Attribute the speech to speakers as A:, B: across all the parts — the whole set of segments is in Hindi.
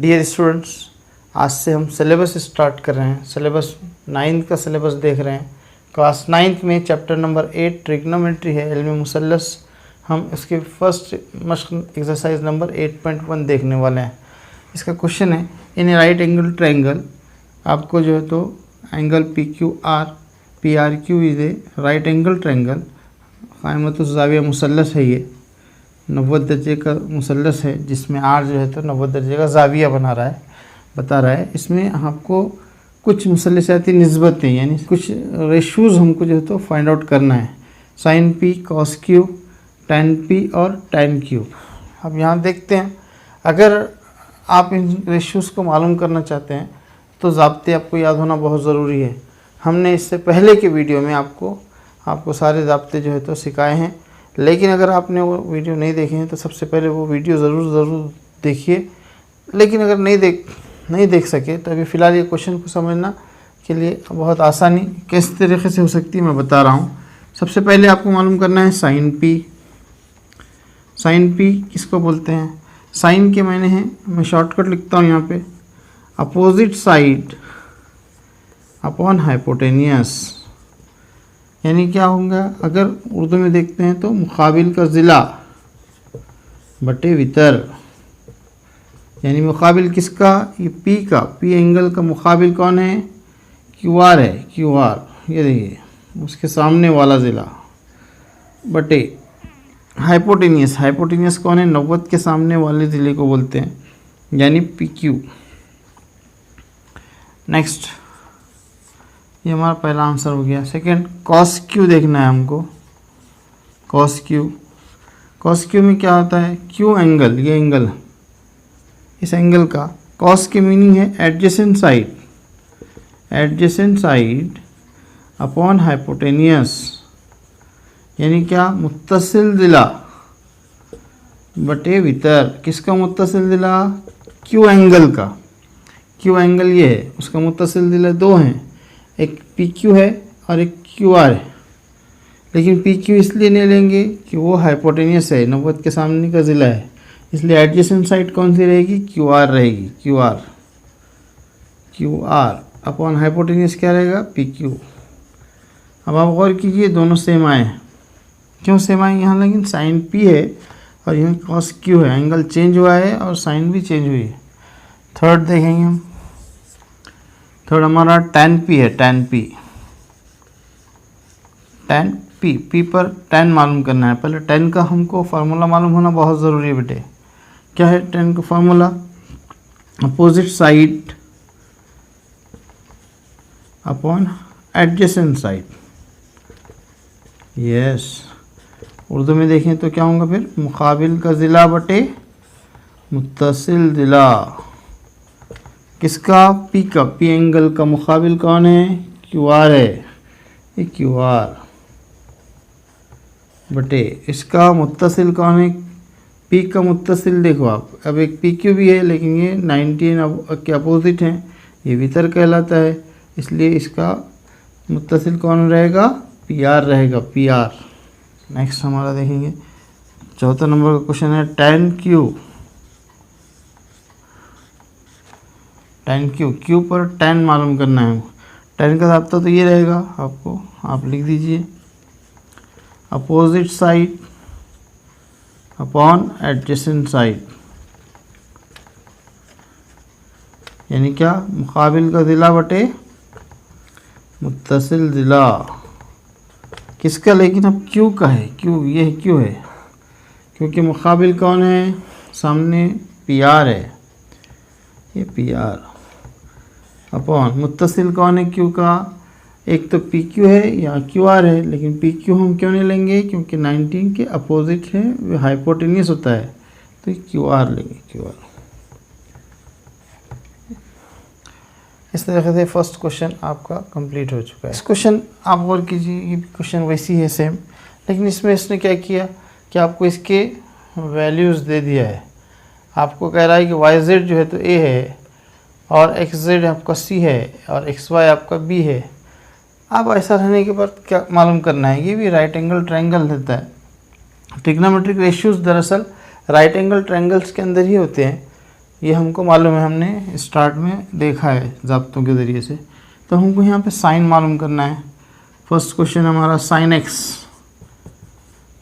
A: डियर स्टूडेंट्स, आज से हम सिलेबस स्टार्ट कर रहे हैं। सिलेबस 9th का सिलेबस देख रहे हैं। क्लास 9th में चैप्टर नंबर 8 ट्रिग्नोमेट्री है, इल्म मुसल्लस। हम इसके फर्स्ट मश्क एक्सरसाइज नंबर 8.1 देखने वाले हैं। इसका क्वेश्चन है, in a right angle triangle, आपको जो है तो angle P Q R P R Q is a right angle triangle, क़ाइमतुज़्ज़ाविया मुसल्लस है, ये 90 दर्जे का मुसल्लस है, जिसमें आर जो है तो 90 दर्जे का ज़ाविया बता रहा है। इसमें आपको कुछ मुसल्लसाती निस्बतें यानी कुछ रेशूज़ हमको जो है तो फाइंड आउट करना है। Sine P, cos Q, tan P और टैन क्यू। अब यहाँ देखते हैं, अगर आप इन रेशूज़ को मालूम करना चाहते हैं तो ज़ाब्ते आपको याद होना बहुत ज़रूरी है। हमने इससे पहले के वीडियो में आपको सारे ज़ाब्ते जो है तो सिखाए हैं, लेकिन अगर आपने वो वीडियो नहीं देखे हैं तो सबसे पहले वो वीडियो ज़रूर देखिए। लेकिन अगर नहीं देख सके तो अभी फ़िलहाल ये क्वेश्चन को समझना के लिए बहुत आसानी किस तरीके से हो सकती है मैं बता रहा हूँ। सबसे पहले आपको मालूम करना है साइन पी। साइन पी किसको बोलते हैं? साइन के मायने हैं, मैं शॉर्टकट लिखता हूँ यहाँ पे, अपोजिट साइड अपॉन हाइपोटेनियस। यानी क्या होगा, अगर उर्दू में देखते हैं तो मुकाबिल का ज़िला बटे वितर। यानी मुकाबिल किसका? ये पी का, पी एंगल का मुकाबिल कौन है? क्यू आर है, क्यू आर, ये देखिए उसके सामने वाला ज़िला बटे हाइपोटेनियस। हाइपोटेनियस कौन है? 90 के सामने वाले ज़िले को बोलते हैं, यानी पी क्यू। नेक्स्ट, ये हमारा पहला आंसर हो गया। सेकंड, कॉस क्यू देखना है हमको। कॉस क्यू में क्या होता है? क्यू एंगल, ये एंगल, इस एंगल का कॉस की मीनिंग है एडजेसेंट साइड अपॉन हाइपोटेनियस। यानी क्या? मुत्तसिल ज़िला बटे वितर। किसका मुत्तसिल ज़िला? क्यू एंगल का। क्यू एंगल ये है, उसका मुत्तसिल ज़िला दो हैं, एक पी क्यू है और एक क्यू आर है। लेकिन पी क्यू इसलिए नहीं लेंगे कि वो हाइपोटेनियस है, 90 के सामने का ज़िला है, इसलिए एडजेसेंट साइड कौन सी रहेगी? क्यू आर रहेगी। क्यू आर अपॉन हाइपोटेनियस क्या रहेगा? P Q. अब आप गौर कीजिए, दोनों सेम आए हैं। क्यों सेम आए? यहाँ लेकिन साइन पी है और यहाँ कॉस क्यू है, एंगल चेंज हुआ है और साइन भी चेंज हुई है। थर्ड देखेंगे हम। थर्ड हमारा टैन पी है। टैन पी पर टैन मालूम करना है। पहले टैन का हमको फार्मूला मालूम होना बहुत ज़रूरी है बेटे। क्या है टैन का formula? Opposite side upon adjacent side. Yes, Urdu में देखें तो क्या होगा फिर? मुकाबिल का ज़िला बटे मुत्तसिल ज़िला। किसका? पी का, पी एंगल का मुकाबिल कौन है? क्यू आर है, ये क्यू आर बटे इसका मुत्तसिल कौन है? पी का मुत्तसिल देखो आप, अब एक पी क्यू भी है लेकिन ये 19 के अपोजिट हैं, ये वितर कहलाता है, इसलिए इसका मुत्तसिल कौन रहेगा? पी आर रहेगा, पी आर। नेक्स्ट हमारा देखेंगे, चौथा नंबर का क्वेश्चन है टैन क्यू पर टैन मालूम करना है। टैन का ज़ाब्ता तो ये रहेगा, आपको आप लिख दीजिए, opposite side upon adjacent side. यानी क्या? मुकाबिल का ज़िला बटे मुत्तसिल ज़िला। किसका? लेकिन अब क्यू का है, ये क्यू है, क्योंकि मुकाबिल कौन है? सामने पी आर है, ये पी आर अपॉन मुत्तसिल कौन है? क्यू का, एक तो पी क्यू है या क्यू आर है, लेकिन पी क्यू हम क्यों नहीं लेंगे? क्योंकि 19 के अपोजिट है, वो हाइपोटेनियस होता है, तो क्यू आर लेंगे, क्यू आर। इस तरीके से फर्स्ट क्वेश्चन आपका कंप्लीट हो चुका है। इस क्वेश्चन आप गौर कीजिए, ये क्वेश्चन वैसी है सेम, लेकिन इसमें इसने क्या किया कि आपको इसके वैल्यूज़ दे दिया है। आपको कह रहा है कि वाई जेड जो है तो ए है और एक्स जेड आपका सी है और एक्स वाई आपका बी है। अब ऐसा रहने के बाद क्या मालूम करना है? ये भी राइट एंगल ट्रायंगल देता है। ट्रिग्नोमेट्रिक रेशियोज़ दरअसल राइट एंगल ट्रायंगल्स के अंदर ही होते हैं, ये हमको मालूम है, हमने स्टार्ट में देखा है ज़ाब्तों के ज़रिए से। तो हमको यहाँ पे साइन मालूम करना है। फर्स्ट क्वेश्चन हमारा साइन एक्स।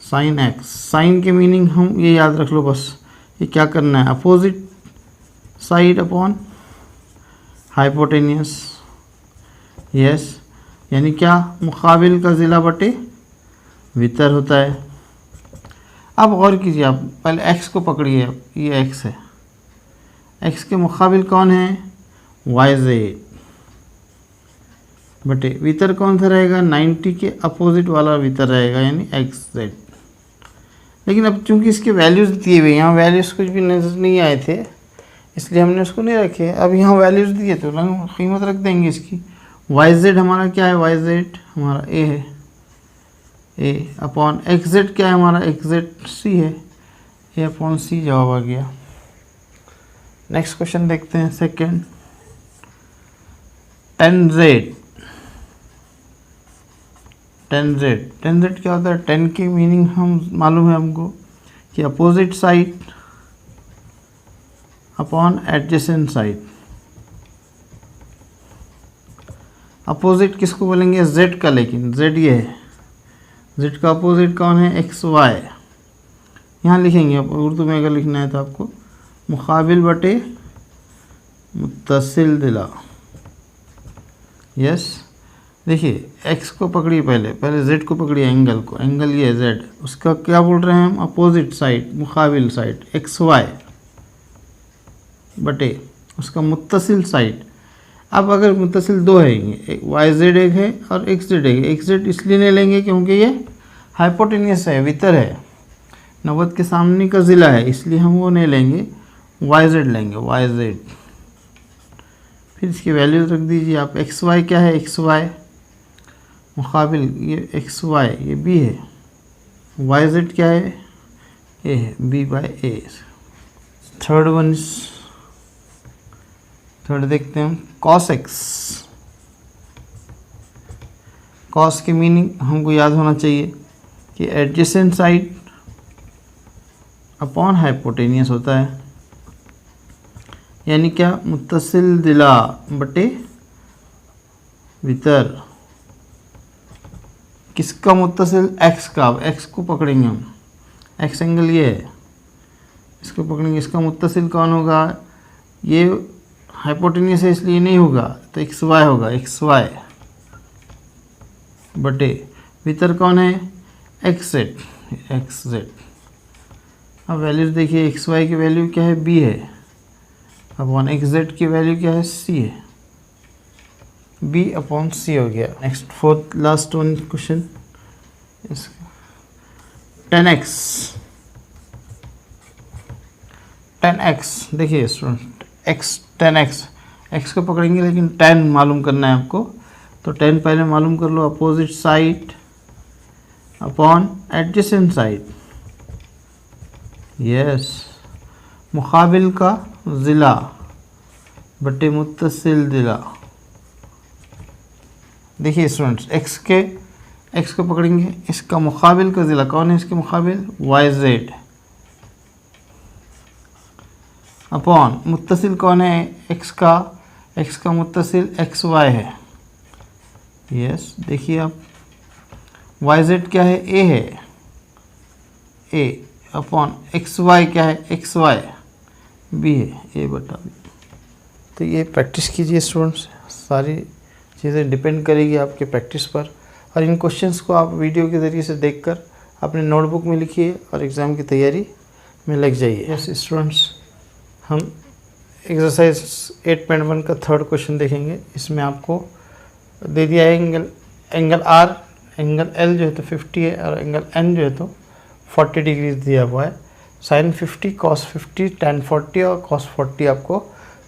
A: साइन के मीनिंग हम ये याद रख लो बस, ये क्या करना है, opposite side upon hypotenuse. Yes, यानी क्या, मुकाबिल का ज़िला बटे वितर होता है। अब गौर कीजिए, आप पहले एक्स को पकड़िए, अब ये एक्स है, एक्स के मुकाबिल कौन है, वाई जेड बटे वितर कौन सा रहेगा, 90 के अपोजिट वाला वितर रहेगा, यानी एक्स जेड। लेकिन अब चूंकि इसके वैल्यूज़ दिए हुए, यहाँ वैल्यूज़ कुछ भी नजर नहीं आए थे, इसलिए हमने उसको नहीं रखे। अब यहाँ वैल्यूज़ दिए तो कीमत रख देंगे इसकी। वाई जेड हमारा क्या है, वाई जेड हमारा ए है, ए अपॉन एक्स जेड क्या है हमारा, एक्स जेड सी है, ए अपॉन सी जवाब आ गया। नेक्स्ट क्वेश्चन देखते हैं, सेकेंड। टेन जेड क्या होता है, 10 की मीनिंग हम मालूम है हमको कि opposite side upon adjacent side. Opposite किसको बोलेंगे, z का, लेकिन z ये है, z का अपोजिट कौन है, एक्स वाई। यहाँ लिखेंगे, अब उर्दू में अगर लिखना है तो आपको मुकाबिल बटे मुत्तसिल दिला। यस, देखिए x को पकड़िए, पहले z को पकड़िए, एंगल को, एंगल ये z, उसका क्या बोल रहे हैं हम, अपोजिट साइड, मुकाबिल साइड एक्स वाई बटे उसका मुत्तसिल साइड। अब अगर मुत्तसिल दो है, एक वाई जेड एक है और एक्स जेड एक है। एक्स जेड इसलिए नहीं लेंगे क्योंकि ये हाइपोटेनियस है, वितर है, 90 के सामने का ज़िला है, इसलिए हम वो नहीं लेंगे, वाई जेड लेंगे, वाई जेड। फिर इसकी वैल्यूज रख दीजिए आप। एक्स वाई क्या है, एक्स वाई मुकाबिल ये एक्स वाई, ये बी है, वाई जेड क्या है, ए है, बी बाई ए। थर्ड देखते हैं, कॉस एक्स। कॉस की मीनिंग हमको याद होना चाहिए कि एडजेसेंट साइड अपॉन हाइपोटेनियस होता है, यानी क्या, मुत्तसिल दिला बटे वितर। किसका मुत्तसिल, एक्स का। अब एक्स को पकड़ेंगे हम, एक्स एंगल ये है, इसको पकड़ेंगे, इसका मुत्तसिल कौन होगा, ये हाइपोटेनियस है इसलिए नहीं होगा, तो एक्स वाई होगा, एक्स वाई बटे वितर कौन है, एक्स जेड, एक्स जेड। अब वैल्यूज देखिए, एक्स वाई की वैल्यू क्या है, बी है, अपॉन एक्स जेड की वैल्यू क्या है, सी है, बी अपॉन सी हो गया। Next fourth last one question, 10x। देखिए स्टूडेंट, x 10x, x को पकड़ेंगे लेकिन 10 मालूम करना है आपको, तो 10 पहले मालूम कर लो, opposite side upon adjacent side. Yes, मुकाबिल का ज़िला बटे मुत्तसिल दिला। देखिए स्टूडेंट्स, x को पकड़ेंगे, इसका मुकाबिल का ज़िला कौन है, इसके मुकाबिल वाई जेड अपॉन मुत्तसिल कौन है, x का मुत्तसिल एक्स वाई है। यस, देखिए आप, वाई जेड क्या है, a है, a अपॉन एक्स वाई क्या है, एक्स वाई b है, a बटा b। तो ये प्रैक्टिस कीजिए स्टूडेंट्स, सारी चीज़ें डिपेंड करेगी आपके प्रैक्टिस पर, और इन क्वेश्चंस को आप वीडियो के ज़रिए से देखकर अपने नोटबुक में लिखिए और एग्ज़ाम की तैयारी में लग जाइए। यस स्टूडेंट्स, हम एक्सरसाइज 8.1 का थर्ड क्वेश्चन देखेंगे। इसमें आपको दे दिया है एंगल आर, एंगल एल जो है तो 50 है, और एंगल एन जो है तो 40 डिग्री दिया हुआ है। साइन 50, कॉस 50, टैन 40 और कॉस 40 आपको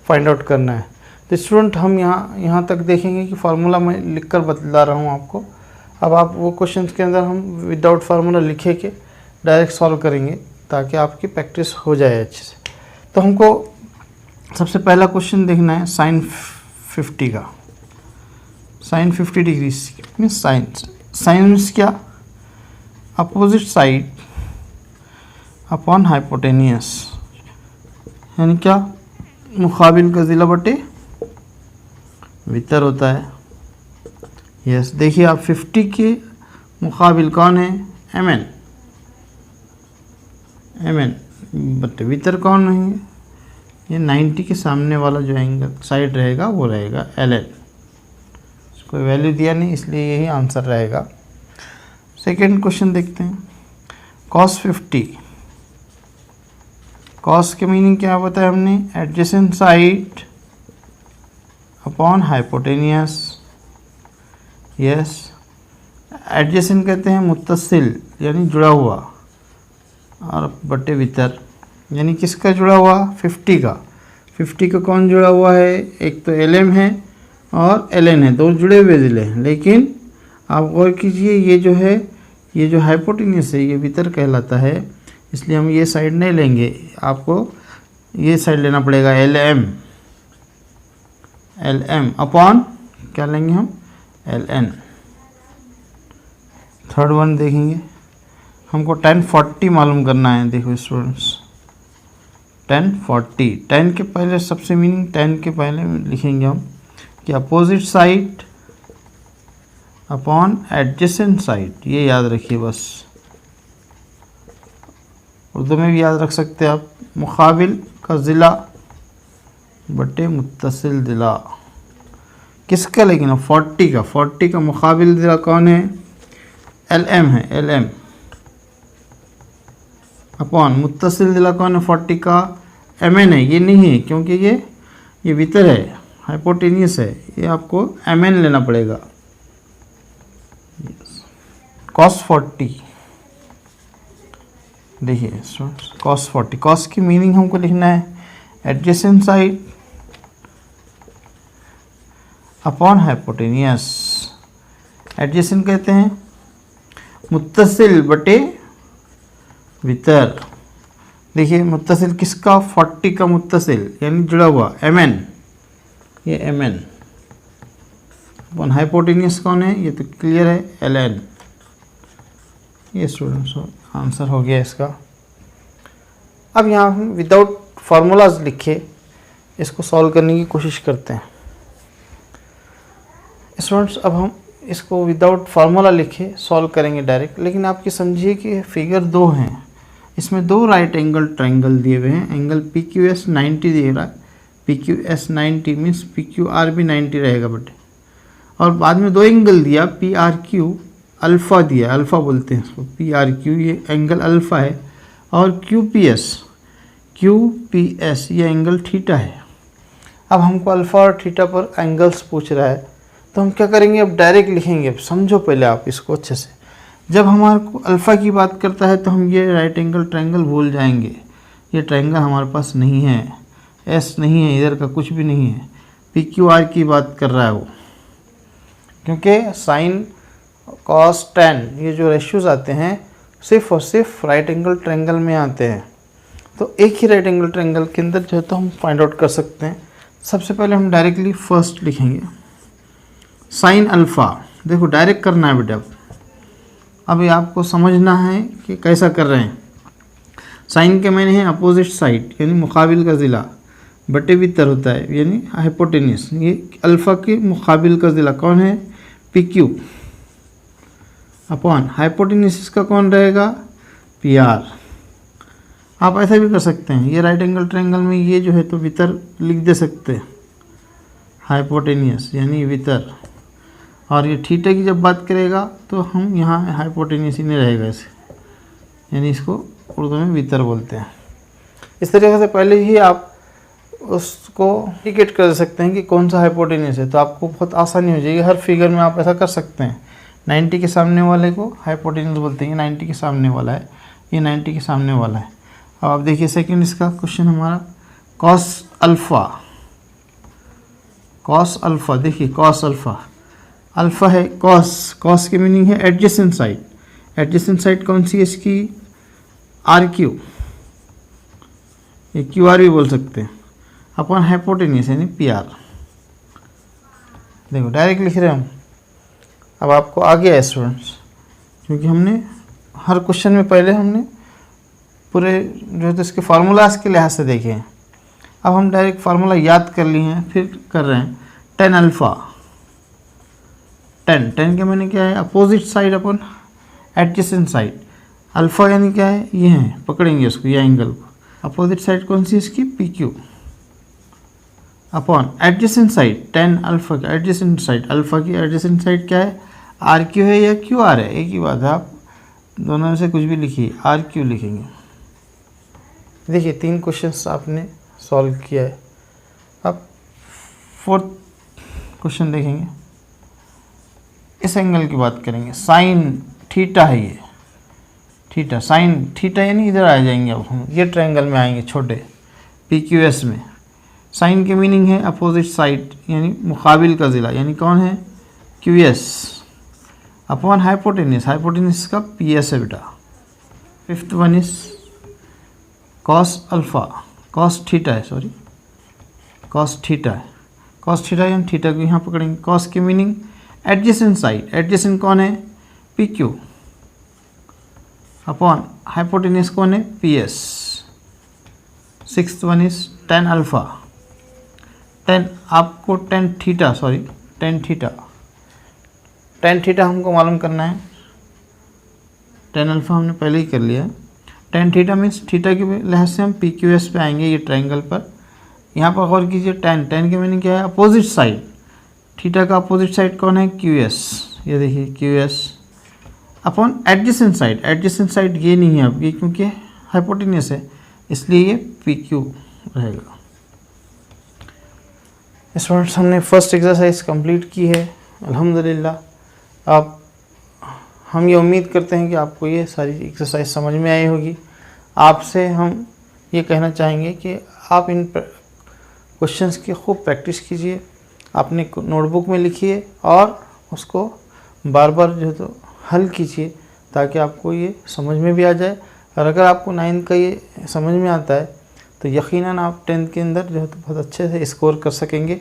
A: फाइंड आउट करना है। तो स्टूडेंट, हम यहाँ तक देखेंगे कि फार्मूला मैं लिख कर बतला रहा हूँ आपको। अब आप वो क्वेश्चन के अंदर हम विदाउट फार्मूला लिखे के डायरेक्ट सॉल्व करेंगे ताकि आपकी प्रैक्टिस हो जाए अच्छे से। तो हमको सबसे पहला क्वेश्चन देखना है साइन 50 का। Sine 50 degree means sine means क्या, अपोजिट साइड अपॉन हाइपोटेनियस, यानी क्या, मुकाबिल का ज़िला बटे वितर होता है। यस, देखिए आप 50 के मुकाबिल कौन है, mn, mn बटे वितर कौन है, ये 90 के सामने वाला जो एंगल साइड रहेगा वो रहेगा ln। कोई वैल्यू दिया नहीं इसलिए यही आंसर रहेगा। सेकेंड क्वेश्चन देखते हैं। cos 50, cos के मीनिंग क्या बताया हमने, adjacent side upon hypotenuse. Yes, adjacent कहते हैं मुत्तसिल यानी जुड़ा हुआ, और बटे वितर यानी किसका जुड़ा हुआ, 50 का। 50 का कौन जुड़ा हुआ है, एक तो LM है और LN है, दो जुड़े हुए ज़िले हैं। लेकिन आप गौर कीजिए ये जो है, ये जो हाइपोटेनियस है ये वितर कहलाता है, इसलिए हम ये साइड नहीं लेंगे, आपको ये साइड लेना पड़ेगा, LM अपॉन क्या लेंगे हम, LN। थर्ड वन देखेंगे, हमको tan 40 मालूम करना है। देखो स्टूडेंट्स, tan 40, tan के पहले सबसे मीनिंग tan के पहले लिखेंगे हम कि opposite side upon adjacent side, ये याद रखिए बस। उर्दू में भी याद रख सकते हैं आप, मुकाबिल का ज़िला बटे मुत्तसिल ज़िला किसका, लेकिन 40 का मुकाबिल ज़िला कौन है, LM है, LM अपॉन मुत्तसिल ज़िला कौन है, 40 का MN है। ये नहीं है क्योंकि ये वितर है, हाइपोटेनियस है, ये आपको MN लेना पड़ेगा। cos 40, देखिए cos 40, cos की मीनिंग हमको लिखना है adjacent side upon hypotenuse. Adjacent कहते हैं मुत्तसिल बटे वितर। देखिए मुत्तसिल किसका, 40 का मुत्तसिल यानी जुड़ा हुआ, MN, ये MN अपॉन हाइपोटेनियस कौन है, ये तो क्लियर है, LN। ये स्टूडेंट्स आंसर हो गया इसका। अब यहाँ हम विदाउट फार्मूलाज लिखे इसको सॉल्व करने की कोशिश करते हैं। स्टूडेंट्स अब हम इसको विदाउट फार्मूला लिखे सॉल्व करेंगे डायरेक्ट, लेकिन आपकी समझिए कि फिगर 2 हैं, इसमें दो राइट एंगल ट्रायंगल दिए हुए हैं, एंगल PQS 90 दिए रहा है, PQS 90 मीन्स PQR भी 90 रहेगा बटे, और बाद में दो एंगल दिया PRQ, अल्फ़ा दिया, अल्फ़ा बोलते हैं इसको, PRQ ये एंगल अल्फ़ा है, और QPS ये एंगल थीटा है। अब हमको अल्फ़ा और थीटा पर एंगल्स पूछ रहा है, तो हम क्या करेंगे, अब डायरेक्ट लिखेंगे। अब समझो पहले आप इसको अच्छे से, जब हमारे को अल्फ़ा की बात करता है तो हम ये राइट एंगल ट्रायंगल भूल जाएंगे, ये ट्रायंगल हमारे पास नहीं है, S नहीं है, इधर का कुछ भी नहीं है, PQR की बात कर रहा है वो, क्योंकि साइन कॉस tan ये जो रेशियोज आते हैं सिर्फ और सिर्फ राइट एंगल ट्रायंगल में आते हैं। तो एक ही राइट एंगल ट्रायंगल के अंदर जो है तो हम फाइंड आउट कर सकते हैं। सबसे पहले हम डायरेक्टली फर्स्ट लिखेंगे साइन अल्फ़ा। देखो डायरेक्ट करना है बेटा, अब ये आपको समझना है कि कैसा कर रहे हैं। साइन के मैंने है अपोजिट साइड यानी मुकाबिल का ज़िला बटे वितर होता है यानी हाइपोटेनियस। ये अल्फ़ा के मुकाबिल का ज़िला कौन है, PQ अपॉन हाइपोटेनियस इसका कौन रहेगा, PR। आप ऐसा भी कर सकते हैं, ये राइट एंगल ट्रायंगल में ये जो है तो वितर लिख दे सकते हैं, हाइपोटेनियस यानी वितर, और ये थीटा की जब बात करेगा तो हम यहाँ हाइपोटेनियस ही नहीं रहेगा ऐसे, यानी इसको उर्दू में वितर बोलते हैं। इस तरीके से पहले ही आप उसको इंडिकेट कर सकते हैं कि कौन सा हाइपोटेनियस है, तो आपको बहुत आसानी हो जाएगी। हर फिगर में आप ऐसा कर सकते हैं। 90 के सामने वाले को हाइपोटेनियस बोलते हैं, 90 के सामने वाला है, ये 90 के सामने वाला है। अब आप देखिए सेकंड इसका क्वेश्चन हमारा कॉस अल्फ़ा, देखिए कॉस अल्फ़ा है, कॉस की मीनिंग है एडजेसेंट साइड। एडजेसेंट साइड कौन सी है इसकी, RQ, ये QR भी बोल सकते हैं, अपॉन हाइपोटेनियस यानी PR। देखो डायरेक्ट लिख रहे हैं हम। अब आपको आ गया है स्टूडेंट्स, क्योंकि हमने हर क्वेश्चन में पहले हमने पूरे जो है तो इसके फार्मूलाज के लिहाज से देखे हैं। अब हम डायरेक्ट फार्मूला याद कर लिए हैं, फिर कर रहे हैं। टेन अल्फ़ा, टेन के मैंने क्या है, अपोजिट साइड अपन एडजेसेंट साइड। अल्फ़ा यानी क्या है, ये है, पकड़ेंगे उसको, ये एंगल को। अपोजिट साइड कौन सी इसकी, P Q, upon adjacent side tan alpha का एडजेसेंट साइड, अल्फ़ा की एडजेसेंट साइड क्या है, आर क्यू है या क्यू आर है, एक ही बात है, आप दोनों में से कुछ भी लिखिए, आर क्यू लिखेंगे। देखिए 3 क्वेश्चंस आपने सॉल्व किया है। अब 4th क्वेश्चन देखेंगे, इस एंगल की बात करेंगे। साइन थीटा है ये, थीटा, साइन थीटा यानी इधर आ जाएंगे। अब हम ये ट्रायंगल में आएंगे छोटे पी क्यू एस में। साइन की मीनिंग है अपोजिट साइड यानी मुकाबिल का ज़िला, यानी कौन है, Q S, upon hypotenuse, hypotenuse का पी एस है बेटा। 5th one is cos alpha, cos theta है, सॉरी कॉस थीटा है, कॉस थीटा यानी थीटा को यहाँ पकड़ेंगे। कॉस की मीनिंग एडजेसेंट साइड, एडजेसेंट कौन है, पी क्यू, अपॉन हाइपोटेनिस कौन है, P S. 6th one is tan alpha, tan आपको tan theta, sorry tan theta, tan theta हमको मालूम करना है। टेन अल्फ़ा हमने पहले ही कर लिया है। टेन थीटा मीन्स थीटा की लिहाज से हम पी क्यू एस पे आएंगे, ये ट्रायंगल पर। यहाँ पर गौर कीजिए, टेन, टेन की मीनिंग क्या है, अपोजिट साइड। थीटा का अपोजिट साइड कौन है, क्यू एस, ये देखिए Q S, upon adjacent side, adjacent side ये नहीं है अब, ये क्योंकि हाइपोटेनियस है इसलिए ये पी क्यू रहेगा। स्टूडेंट्स हमने फर्स्ट एक्सरसाइज कंप्लीट की है अल्हम्दुलिल्लाह। आप हम ये उम्मीद करते हैं कि आपको ये सारी एक्सरसाइज समझ में आई होगी। आपसे हम ये कहना चाहेंगे कि आप इन क्वेश्चंस की खूब प्रैक्टिस कीजिए, अपने नोटबुक में लिखिए और उसको बार बार जो है तो हल कीजिए ताकि आपको ये समझ में भी आ जाए। और अगर आपको 9th का ये समझ में आता है तो यकीनन आप 10th के अंदर जो है तो बहुत अच्छे से स्कोर कर सकेंगे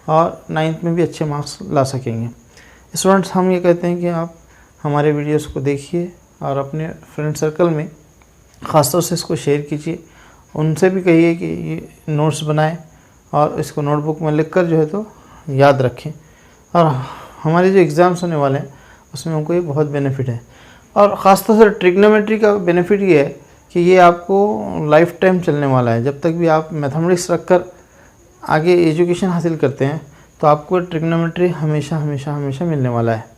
A: और 9th में भी अच्छे मार्क्स ला सकेंगे। स्टूडेंट्स हम ये कहते हैं कि आप हमारे वीडियोस को देखिए और अपने फ्रेंड सर्कल में ख़ासतौर से इसको शेयर कीजिए, उनसे भी कहिए कि ये नोट्स बनाएं और इसको नोटबुक में लिखकर जो है तो याद रखें। और हमारे जो एग्ज़ाम्स होने वाले हैं उसमें हमको ये बहुत बेनिफिट है। और ख़ासतौर से ट्रिग्नोमेट्री का बेनिफिट ये है कि ये आपको लाइफ टाइम चलने वाला है। जब तक भी आप मैथमेटिक्स रखकर आगे एजुकेशन हासिल करते हैं तो आपको ट्रिग्नोमेट्री हमेशा हमेशा हमेशा मिलने वाला है।